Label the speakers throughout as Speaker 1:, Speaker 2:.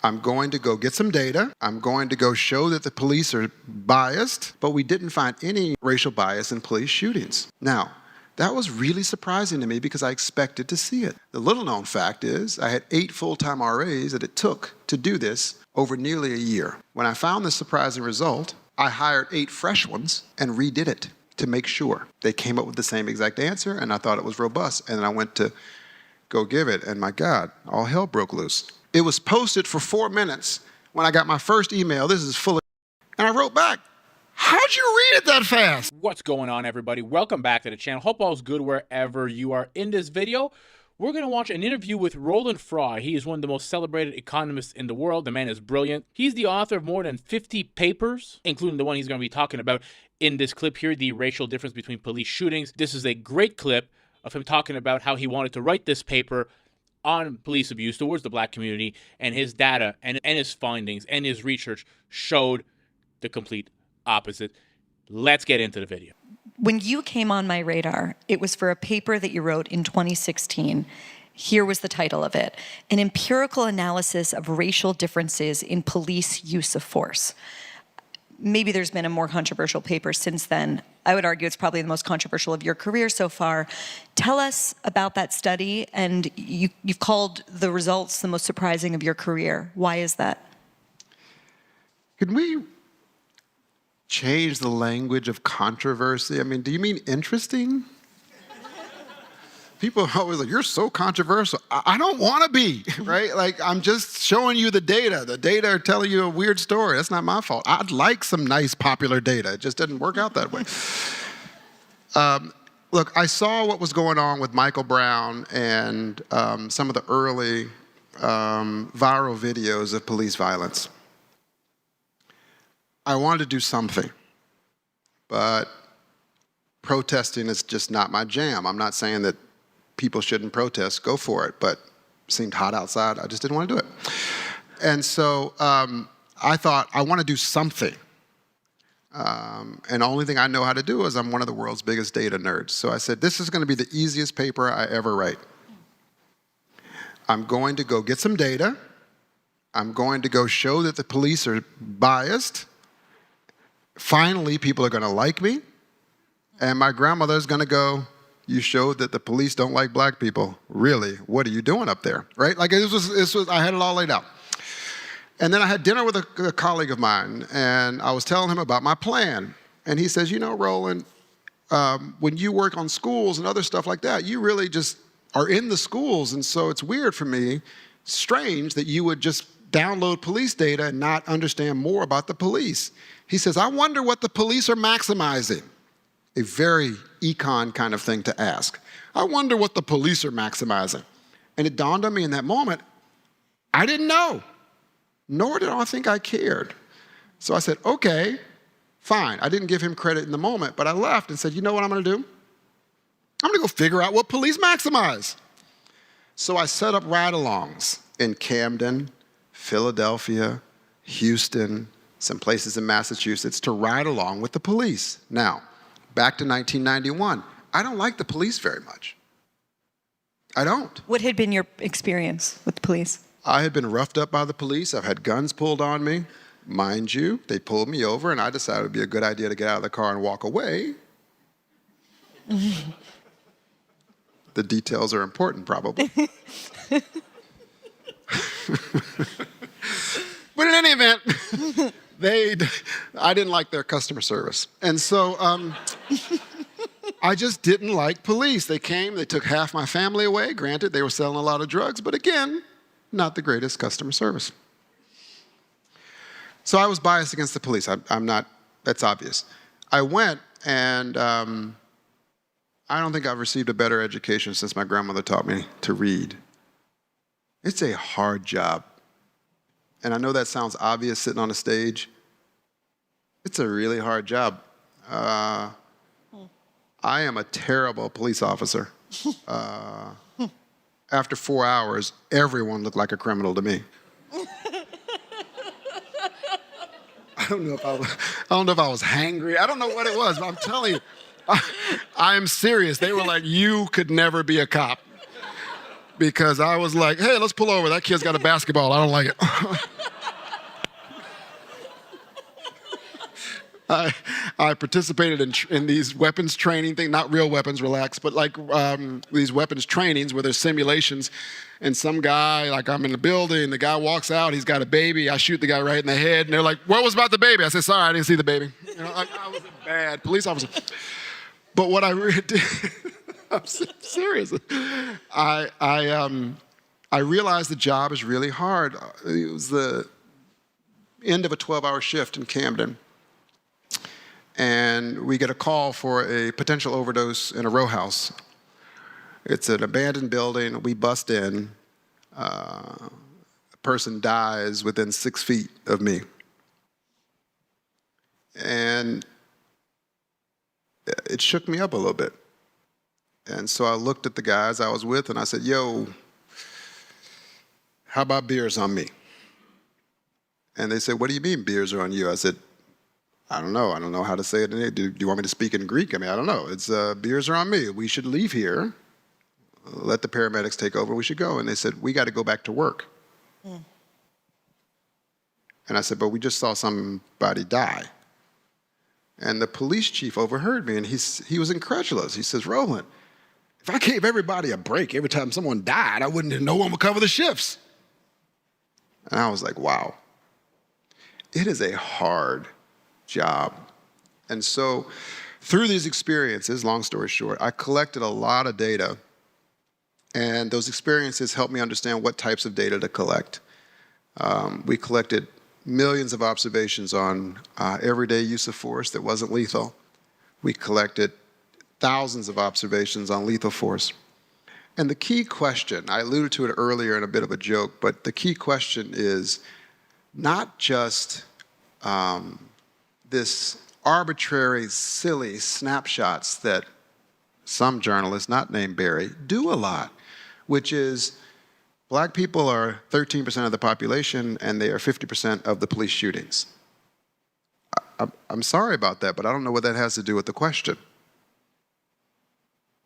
Speaker 1: I'm going to go get some data. I'm going to go show that the police are biased, but we didn't find any racial bias in police shootings. Now, that was really surprising to me because I expected to see it. The little known fact is I had 8 full-time RAs that it took to do this over nearly a year. When I found this surprising result, I hired 8 fresh ones and redid it to make sure. They came up with the same exact answer, and I thought it was robust. And then I went to go give it, and my God, all hell broke loose. It was posted for 4 minutes when I got my first email. This is full of and I wrote back, how'd you read it that fast?
Speaker 2: What's going on, everybody? Welcome back to the channel. Hope all's good wherever you are. In this video, we're going to watch an interview with Roland. He is one of the most celebrated economists in the world. The man is brilliant. He's the author of more than 50 papers, including the one he's going to be talking about in this clip here, the racial difference between police shootings. This is a great clip of him talking about how he wanted to write this paper on police abuse towards the black community, and his data and his findings and his research showed the complete opposite. Let's get into the video.
Speaker 3: When you came on my radar, it was for a paper that you wrote in 2016. Here was the title of it: An Empirical Analysis of Racial Differences in Police Use of Force. Maybe there's been a more controversial paper since then. I would argue it's probably the most controversial of your career so far. Tell us about that study, and you've called the results the most surprising of your career. Why is that?
Speaker 1: Can we change the language of controversy? I mean, do you mean interesting? People are always like, you're so controversial. I don't want to be, right? Like, I'm just showing you the data. The data are telling you a weird story. That's not my fault. I'd like some nice popular data. It just didn't work out that way. Look, I saw what was going on with Michael Brown and some of the early viral videos of police violence. I wanted to do something, but protesting is just not my jam. I'm not saying that people shouldn't protest, go for it, but it seemed hot outside. I just didn't want to do it. And so I thought, I want to do something. And the only thing I know how to do is I'm one of the world's biggest data nerds. So I said, this is going to be the easiest paper I ever write. I'm going to go get some data. I'm going to go show that the police are biased. Finally, people are going to like me. And my grandmother's going to go, you showed that the police don't like black people. Really? What are you doing up there? Right? Like, this was, I had it all laid out. And then I had dinner with a colleague of mine, and I was telling him about my plan. And he says, you know, Roland, when you work on schools and other stuff like that, you really just are in the schools. And so it's weird for me, strange that you would just download police data and not understand more about the police. He says, I wonder what the police are maximizing. A very econ kind of thing to ask. I wonder what the police are maximizing. And it dawned on me in that moment, I didn't know, nor did I think I cared. So I said, okay, fine. I didn't give him credit in the moment, but I left and said, you know what I'm going to do? I'm going to go figure out what police maximize. So I set up ride-alongs in Camden, Philadelphia, Houston, some places in Massachusetts to ride along with the police. Now, back to 1991, I don't like the police very much. I don't.
Speaker 3: What had been your experience with the police?
Speaker 1: I had been roughed up by the police. I've had guns pulled on me. Mind you, they pulled me over, and I decided it would be a good idea to get out of the car and walk away. The details are important, probably. But in any event, I didn't like their customer service. And so I just didn't like police. They came, they took half my family away. Granted, they were selling a lot of drugs, but again, not the greatest customer service. So I was biased against the police. I'm not, that's obvious. I went, and I don't think I've received a better education since my grandmother taught me to read. It's a hard job. And I know that sounds obvious sitting on a stage. It's a really hard job. I am a terrible police officer. After 4 hours, everyone looked like a criminal to me. I don't know if I was hangry. I don't know what it was, but I'm telling you, I am serious. They were like, you could never be a cop. because I was like, hey, let's pull over. That kid's got a basketball. I don't like it. I participated in these weapons training thing, not real weapons, relax, but like these weapons trainings where there's simulations, and some guy, like I'm in the building, the guy walks out, he's got a baby, I shoot the guy right in the head, and they're like, what was about the baby? I said, sorry, I didn't see the baby. You know, I was a bad police officer. But what I really did, I'm serious, I realized the job is really hard. It was the end of a 12-hour shift in Camden. And we get a call for a potential overdose in a row house. It's an abandoned building. We bust in. A person dies within 6 feet of me. And it shook me up a little bit. And so I looked at the guys I was with and I said, yo, how about beers on me? And they said, what do you mean beers are on you? I said, I don't know how to say it. Do you want me to speak in Greek? I mean, I don't know. It's beers are on me. We should leave here. Let the paramedics take over. We should go. And they said, we got to go back to work. Mm. And I said, but we just saw somebody die. And the police chief overheard me, and he was incredulous. He says, Roland, if I gave everybody a break every time someone died, no one would cover the shifts. And I was like, wow. It is a hard job. And so through these experiences, long story short, I collected a lot of data, and those experiences helped me understand what types of data to collect. We collected millions of observations on everyday use of force that wasn't lethal. We collected thousands of observations on lethal force. And the key question, I alluded to it earlier in a bit of a joke, but the key question is not just this arbitrary, silly snapshots that some journalists, not named Barry, do a lot, which is black people are 13% of the population and they are 50% of the police shootings. I'm sorry about that, but I don't know what that has to do with the question,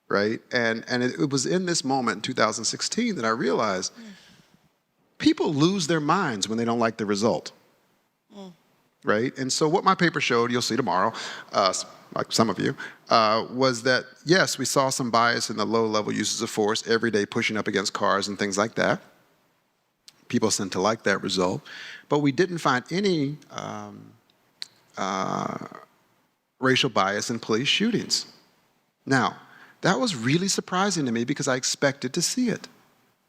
Speaker 1: right? And it was in this moment in 2016 that I realized people lose their minds when they don't like the result. Right? And so what my paper showed, you'll see tomorrow, like some of you, was that, yes, we saw some bias in the low-level uses of force, every day pushing up against cars and things like that. People seem to like that result. But we didn't find any racial bias in police shootings. Now, that was really surprising to me because I expected to see it.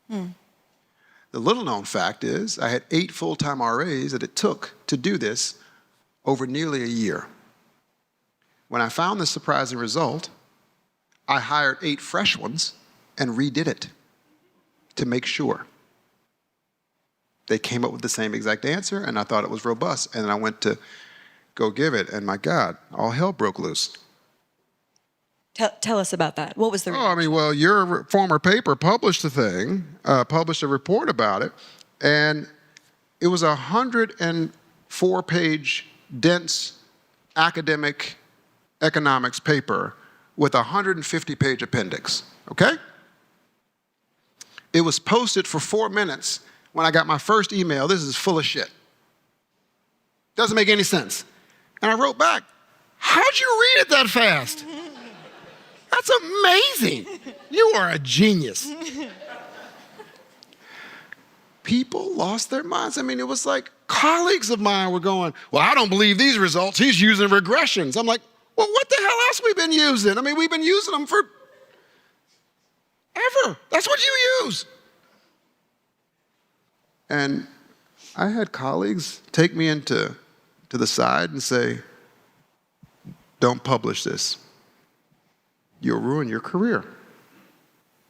Speaker 1: The little-known fact is I had 8 full-time RAs that it took to do this over nearly a year. When I found this surprising result, I hired 8 fresh ones and redid it to make sure. They came up with the same exact answer, and I thought it was robust. And then I went to go give it, and my God, all hell broke loose.
Speaker 3: Tell us about that. What was the reaction?
Speaker 1: Oh, I mean, well, your former paper published published a report about it, and it was a 104-page dense academic economics paper with a 150-page appendix, okay? It was posted for 4 minutes when I got my first email. This is full of shit. Doesn't make any sense. And I wrote back, how'd you read it that fast? That's amazing. You are a genius. People lost their minds. I mean, it was like colleagues of mine were going, well, I don't believe these results. He's using regressions. I'm like, well, what the hell else we been using? I mean, we've been using them for ever. That's what you use. And I had colleagues take me to the side and say, don't publish this. You'll ruin your career.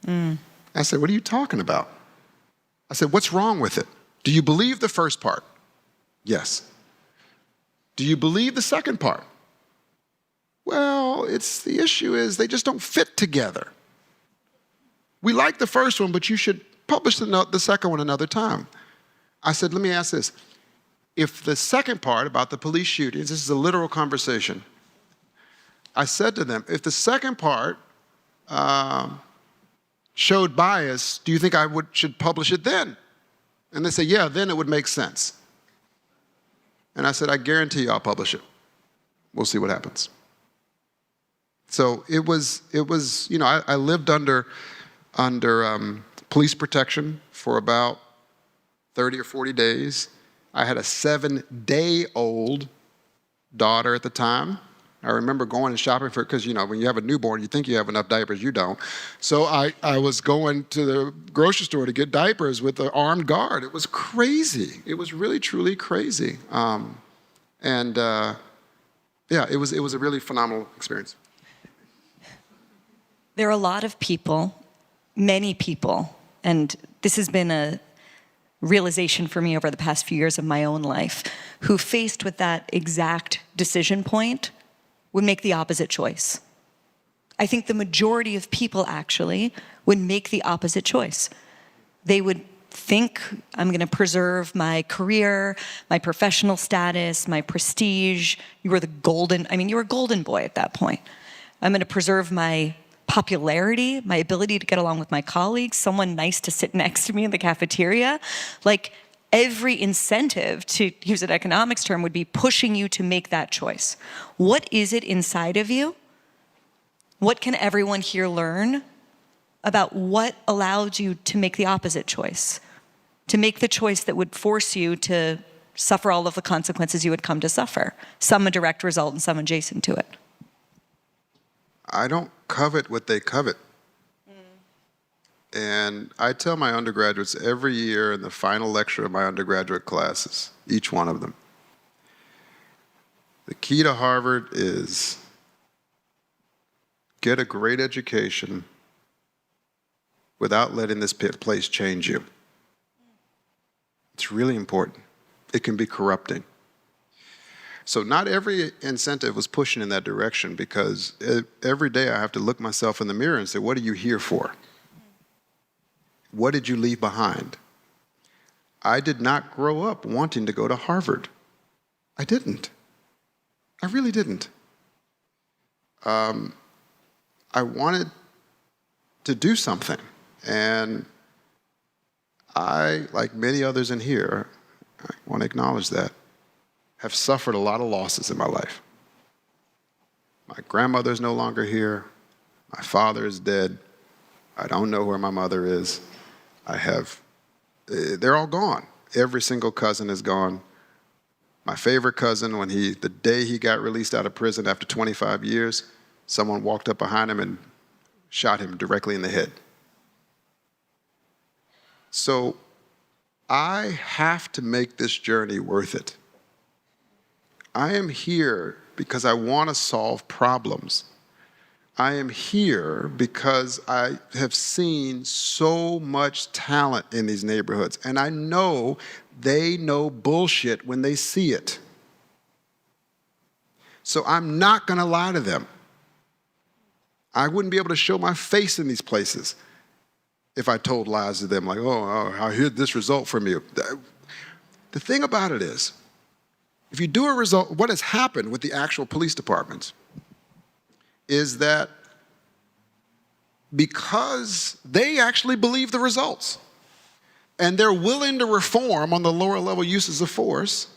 Speaker 1: I said, what are you talking about? I said, what's wrong with it? Do you believe the first part? Yes. Do you believe the second part? Well, the issue is they just don't fit together. We like the first one, but you should publish the second one another time. I said, let me ask this. If the second part about the police shootings, this is a literal conversation. I said to them, if the second part showed bias, do you think I should publish it then? And they say, yeah, then it would make sense. And I said, I guarantee you I'll publish it. We'll see what happens. So it was you know, I lived under police protection for about 30 or 40 days. I had a 7-day-old daughter at the time. I remember going and shopping for, because, you know, when you have a newborn, you think you have enough diapers, you don't. So I was going to the grocery store to get diapers with an armed guard. It was crazy. It was really, truly crazy. Yeah, it was a really phenomenal experience.
Speaker 3: There are a lot of people, many people, and this has been a realization for me over the past few years of my own life, who faced with that exact decision point would make the opposite choice. I think the majority of people actually would make the opposite choice. They would think, I'm going to preserve my career, my professional status, my prestige. You were a golden boy at that point. I'm going to preserve my popularity, my ability to get along with my colleagues, someone nice to sit next to me in the cafeteria. Like, every incentive, to use an economics term, would be pushing you to make that choice. What is it inside of you? What can everyone here learn about what allowed you to make the opposite choice? To make the choice that would force you to suffer all of the consequences you would come to suffer. Some a direct result and some adjacent to it.
Speaker 1: I don't covet what they covet. And I tell my undergraduates every year in the final lecture of my undergraduate classes, each one of them, the key to Harvard is get a great education without letting this place change you. It's really important. It can be corrupting. So not every incentive was pushing in that direction, because every day I have to look myself in the mirror and say, what are you here for? What did you leave behind? I did not grow up wanting to go to Harvard. I didn't. I really didn't. I wanted to do something. And I, like many others in here, I want to acknowledge that, have suffered a lot of losses in my life. My grandmother's no longer here. My father is dead. I don't know where my mother is. They're all gone. Every single cousin is gone. My favorite cousin, the day he got released out of prison after 25 years, someone walked up behind him and shot him directly in the head. So I have to make this journey worth it. I am here because I want to solve problems. I am here because I have seen so much talent in these neighborhoods, and I know they know bullshit when they see it. So I'm not going to lie to them. I wouldn't be able to show my face in these places if I told lies to them, like, oh, I heard this result from you. The thing about it is, if you do a result, what has happened with the actual police departments is that because they actually believe the results and they're willing to reform on the lower level uses of force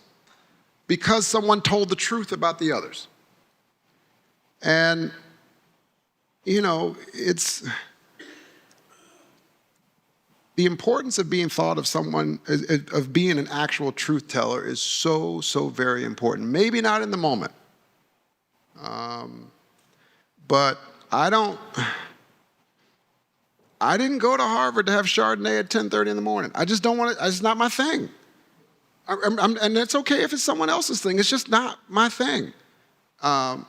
Speaker 1: because someone told the truth about the others. And, you know, it's the importance of being thought of someone, of being an actual truth teller is so, so very important. Maybe not in the moment. But I didn't go to Harvard to have Chardonnay at 10:30 in the morning. I just don't want it. It's not my thing. And it's okay if it's someone else's thing. It's just not my thing. I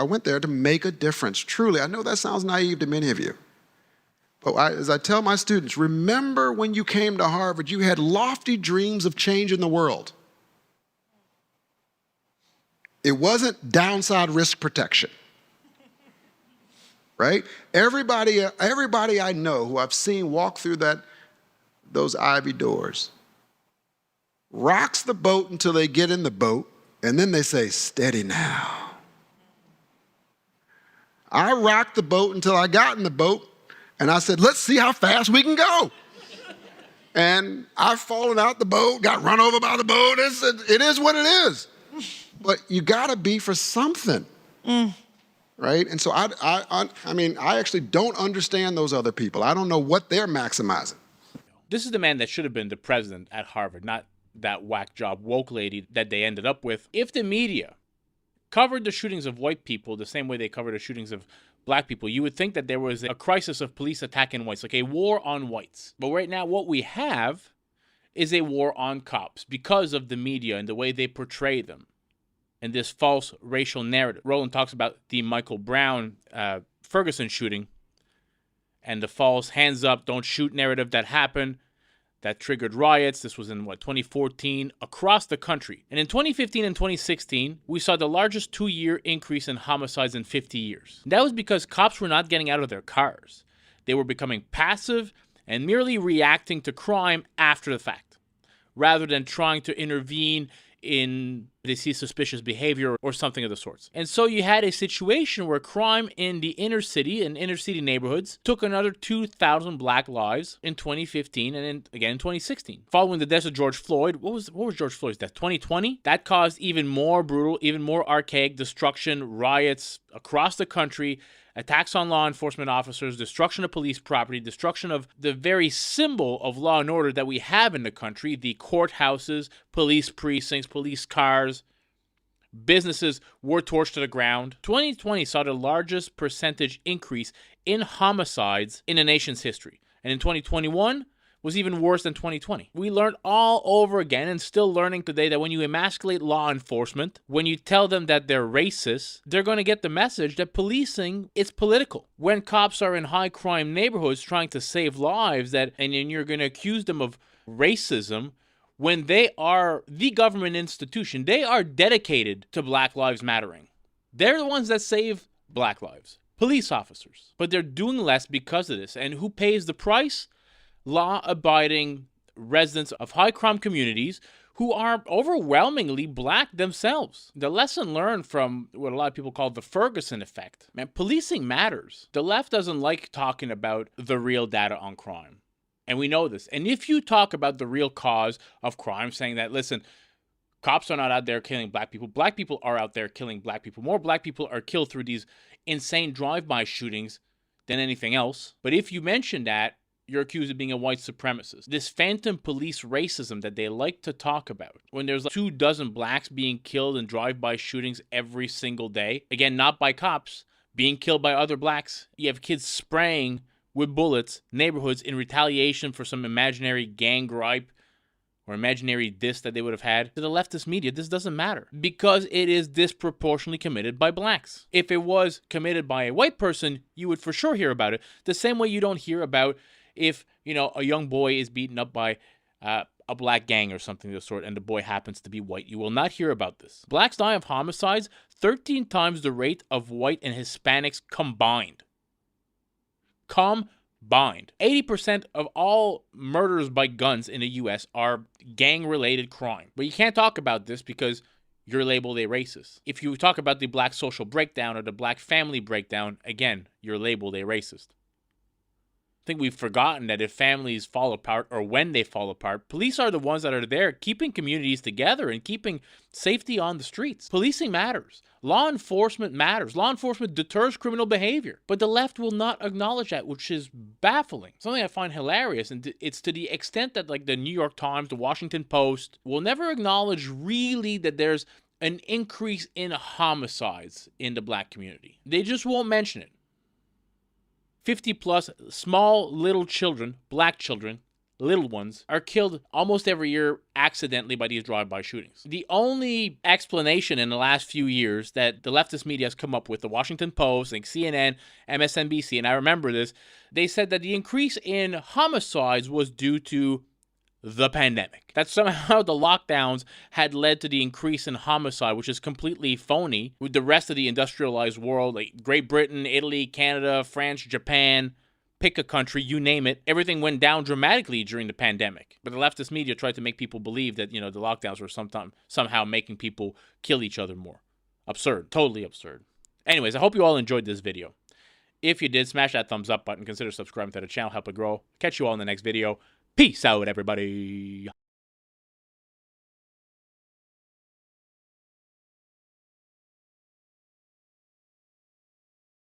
Speaker 1: went there to make a difference. Truly, I know that sounds naive to many of you. But as I tell my students, remember when you came to Harvard, you had lofty dreams of changing the world. It wasn't downside risk protection, right? Everybody I know who I've seen walk through those Ivy doors rocks the boat until they get in the boat, and then they say, steady now. I rocked the boat until I got in the boat, And I said, let's see how fast we can go. And I've fallen out the boat, got run over by the boat. It is what it is. But you gotta be for something, right? And so I mean, I actually don't understand those other people. I don't know what they're maximizing.
Speaker 2: This is the man that should have been the president at Harvard, not that whack job woke lady that they ended up with. If the media covered the shootings of white people the same way they covered the shootings of black people, you would think that there was a crisis of police attacking whites, like a war on whites. But right now, what we have is a war on cops because of the media and the way they portray them and this false racial narrative. Roland talks about the Michael Brown Ferguson shooting and the false hands up, don't shoot narrative that happened that triggered riots. This was in, 2014 across the country. And in 2015 and 2016, we saw the largest 2-year increase in homicides in 50 years. That was because cops were not getting out of their cars. They were becoming passive and merely reacting to crime after the fact, rather than trying to intervene in they see suspicious behavior or something of the sorts. And so you had a situation where crime in the inner city and inner city neighborhoods took another 2,000 black lives in 2015 and again in 2016. Following the death of George Floyd, what was George Floyd's death? 2020? That caused even more brutal, even more archaic destruction, riots across the country, attacks on law enforcement officers, destruction of police property, destruction of the very symbol of law and order that we have in the country, the courthouses, police precincts, police cars. Businesses were torched to the ground. 2020 saw the largest percentage increase in homicides in the nation's history. And in 2021 was even worse than 2020. We learned all over again and still learning today that when you emasculate law enforcement, when you tell them that they're racist, they're going to get the message that policing is political. When cops are in high crime neighborhoods trying to save lives, and then you're going to accuse them of racism, when they are the government institution, they are dedicated to Black Lives Mattering. They're the ones that save black lives, police officers. But they're doing less because of this. And who pays the price? Law-abiding residents of high-crime communities who are overwhelmingly black themselves. The lesson learned from what a lot of people call the Ferguson effect. Man, policing matters. The left doesn't like talking about the real data on crime. And we know this. And if you talk about the real cause of crime, saying that, listen, cops are not out there killing black people are out there killing black people. More black people are killed through these insane drive-by shootings than anything else. But if you mention that, you're accused of being a white supremacist. This phantom police racism that they like to talk about, when there's 24 blacks being killed in drive-by shootings every single day, again, not by cops, being killed by other blacks. You have kids spraying with bullets neighborhoods in retaliation for some imaginary gang gripe or imaginary diss that they would have had. To the leftist media, this doesn't matter because it is disproportionately committed by blacks. If it was committed by a white person, you would for sure hear about it. The same way you don't hear about if, a young boy is beaten up by a black gang or something of the sort and the boy happens to be white. You will not hear about this. Blacks die of homicides 13 times the rate of white and Hispanics combined. 80% of all murders by guns in the U.S. are gang-related crime. But you can't talk about this because you're labeled a racist. If you talk about the black social breakdown or the black family breakdown, again, you're labeled a racist. I think we've forgotten that if families fall apart or when they fall apart, police are the ones that are there keeping communities together and keeping safety on the streets. Policing matters. Law enforcement matters. Law enforcement deters criminal behavior. But the left will not acknowledge that, which is baffling. Something I find hilarious, and it's to the extent that like the New York Times, the Washington Post will never acknowledge really that there's an increase in homicides in the black community. They just won't mention it. 50 plus small little children, black children, little ones, are killed almost every year accidentally by these drive-by shootings. The only explanation in the last few years that the leftist media has come up with, the Washington Post, like CNN, MSNBC, and I remember this, they said that the increase in homicides was due to the pandemic. That somehow the lockdowns had led to the increase in homicide, which is completely phony. With the rest of the industrialized world, like Great Britain, Italy, Canada, France, Japan, pick a country, you name it, everything went down dramatically during the pandemic. But the leftist media tried to make people believe that, the lockdowns were somehow making people kill each other more. Absurd. Totally absurd. Anyways, I hope you all enjoyed this video. If you did, smash that thumbs up button. Consider subscribing to the channel. Help it grow. Catch you all in the next video. Peace out, everybody.